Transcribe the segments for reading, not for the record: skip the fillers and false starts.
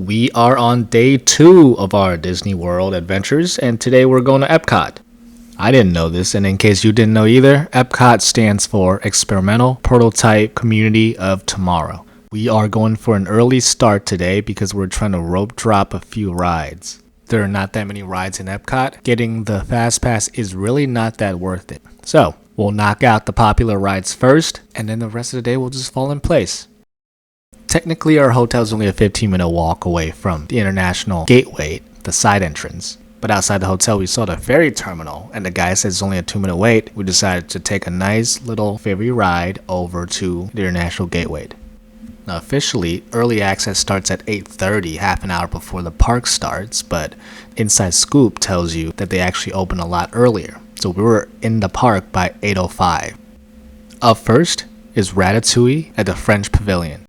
We are on day 2 of our Disney World adventures, and today we're going to EPCOT. I didn't know this, and in case you didn't know either, EPCOT stands for Experimental Prototype Community of Tomorrow. We are going for an early start today because we're trying to rope drop a few rides. There are not that many rides in EPCOT. Getting the Fast Pass is really not that worth it. So, we'll knock out the popular rides first, and then the rest of the day will just fall in place. Technically, our hotel is only a 15-minute walk away from the International Gateway, the side entrance. But outside the hotel, we saw the ferry terminal, and the guy says it's only a 2-minute wait. We decided to take a nice little ferry ride over to the International Gateway. Now, officially, early access starts at 8:30, half an hour before the park starts, but Inside Scoop tells you that they actually open a lot earlier. So we were in the park by 8:05. Up first is Ratatouille at the French Pavilion.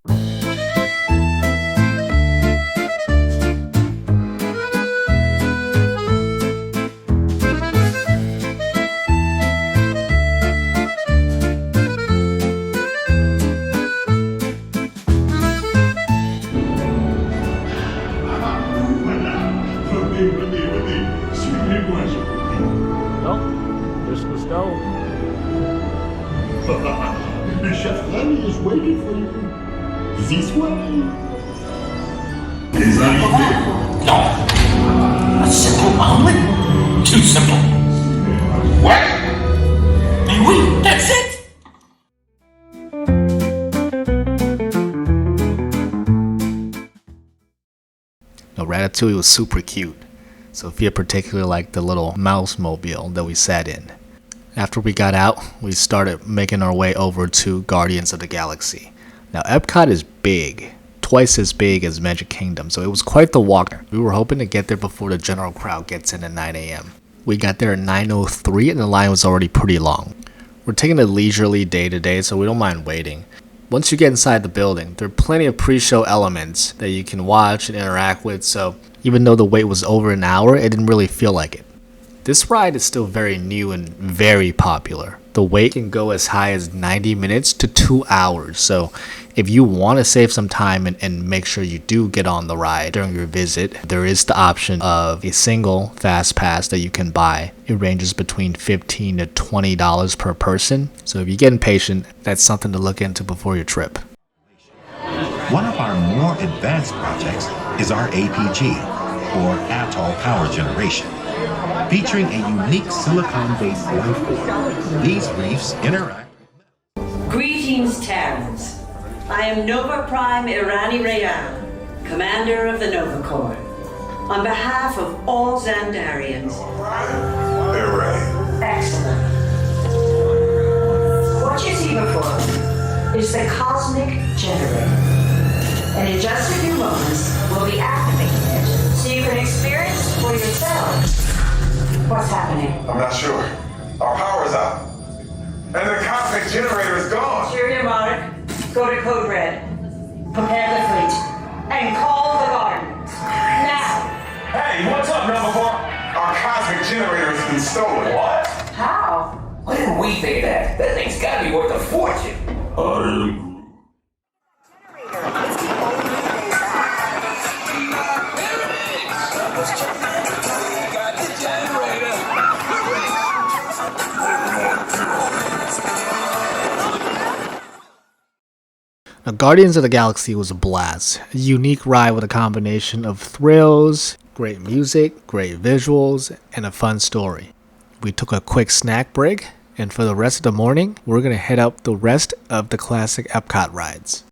Chef Lenny is waiting for you. This way. No. A simple omelet? Too simple. What? Oui, that's it. Now, Ratatouille was super cute. Sophia particularly liked the little mouse mobile that we sat in. After we got out, we started making our way over to Guardians of the Galaxy. Now, EPCOT is big, twice as big as Magic Kingdom, so it was quite the walk. We were hoping to get there before the general crowd gets in at 9 a.m. We got there at 9:03 and the line was already pretty long. We're taking a leisurely day today, so we don't mind waiting. Once you get inside the building, there are plenty of pre-show elements that you can watch and interact with, so even though the wait was over an hour, it didn't really feel like it. This ride is still very new and very popular. The wait can go as high as 90 minutes to 2 hours. So if you want to save some time and make sure you do get on the ride during your visit, there is the option of a single fast pass that you can buy. It ranges between $15 to $20 per person. So if you're getting patient, that's something to look into before your trip. One of our more advanced projects is our APG, or Atoll Power Generation. Featuring a unique silicon-based life form, these reefs interact. Greetings, Terrans. I am Nova Prime Irani Rayan, commander of the Nova Corps. On behalf of all Xandarians. Excellent. What you see before you is the cosmic generator. And in just a few moments, we'll be activating it so you can experience for yourselves. What's happening? I'm not sure. Our power's out. And the cosmic generator is gone. Cheerio, Monarch. Go to Code Red. Prepare the fleet. And call the guard. Now. Hey, what's up, Number 4? Our cosmic generator has been stolen. What? How? Why didn't we think that? That thing's gotta be worth a fortune. Now, Guardians of the Galaxy was a blast. A unique ride with a combination of thrills, great music, great visuals, and a fun story. We took a quick snack break, and for the rest of the morning, we're going to head up the rest of the classic EPCOT rides.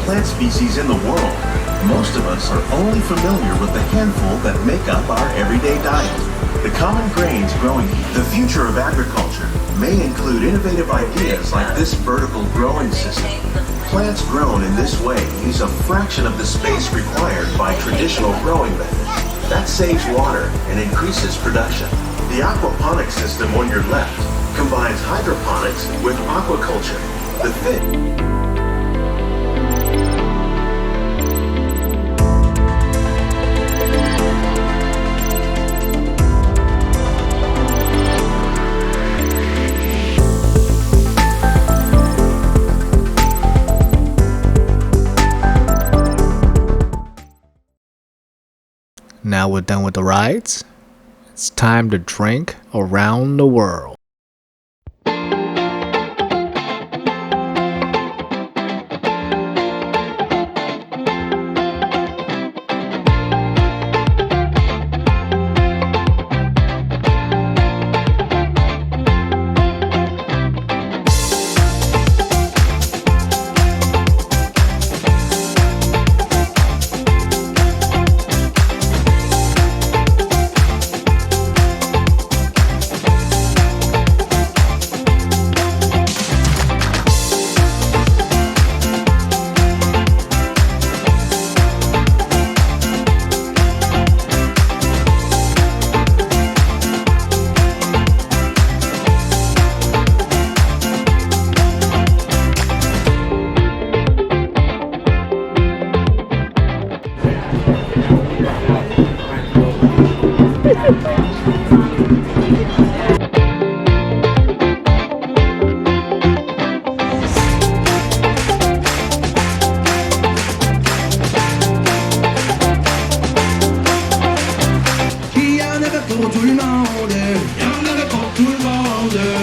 Plant species in the world. Most of us are only familiar with the handful that make up our everyday diet. The common grains growing here. The future of agriculture may include innovative ideas like this vertical growing system. Plants grown in this way use a fraction of the space required by traditional growing methods. That saves water and increases production. The aquaponics system on your left combines hydroponics with aquaculture. The fit. Now we're done with the rides. It's time to drink around the world.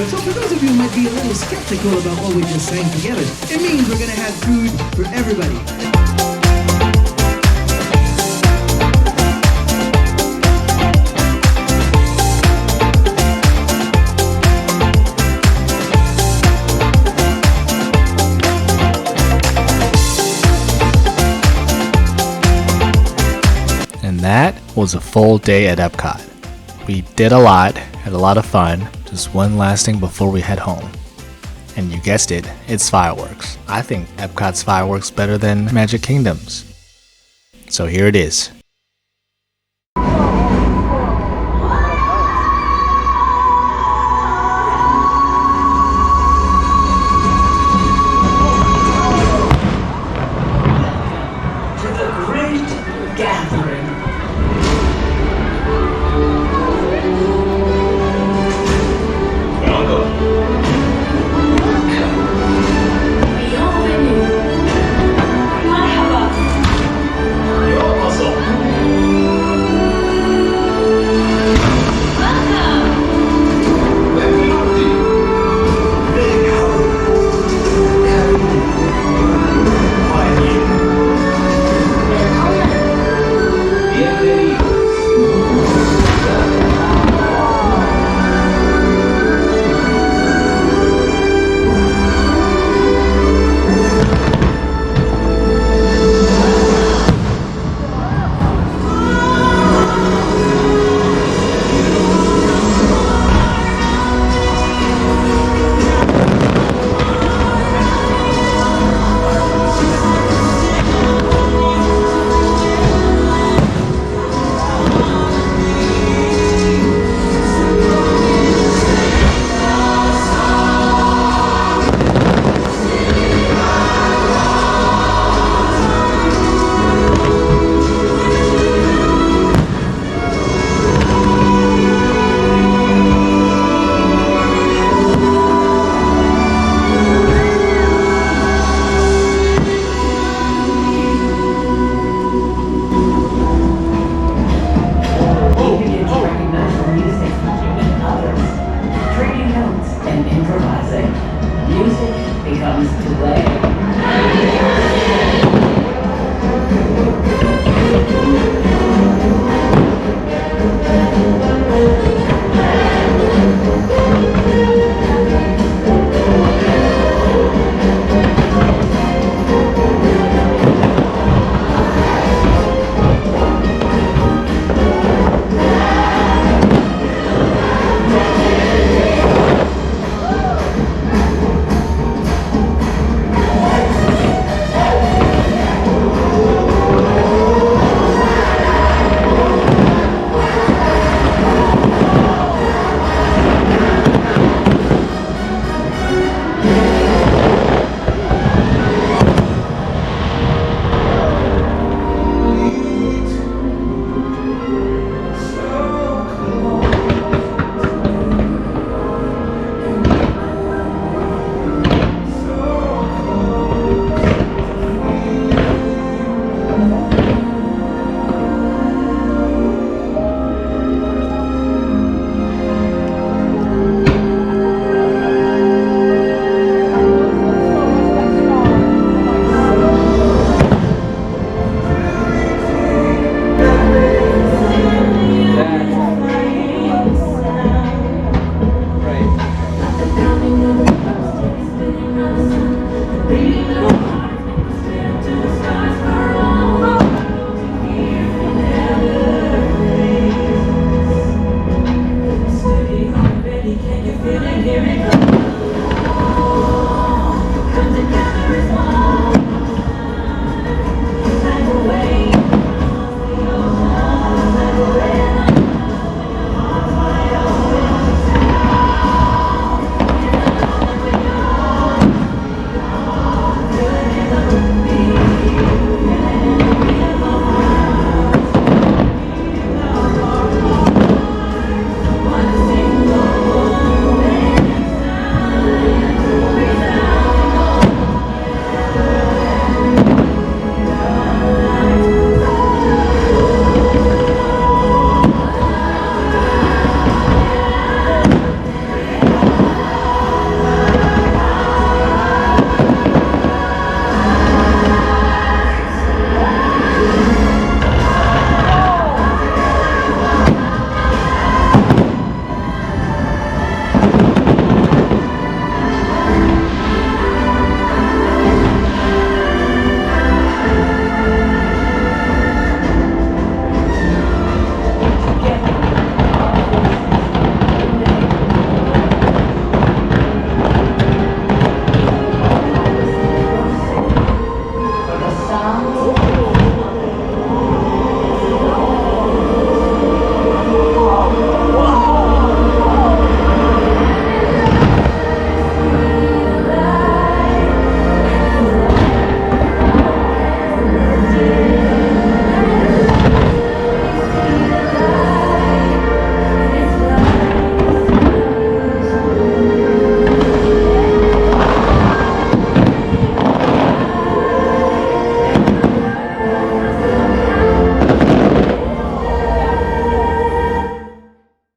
So for those of you who might be a little skeptical about what we just sang together, it means we're gonna have food for everybody. And that was a full day at EPCOT. We did a lot, had a lot of fun. Just one last thing before we head home. And you guessed it, it's fireworks. I think EPCOT's fireworks better than Magic Kingdom's. So here it is.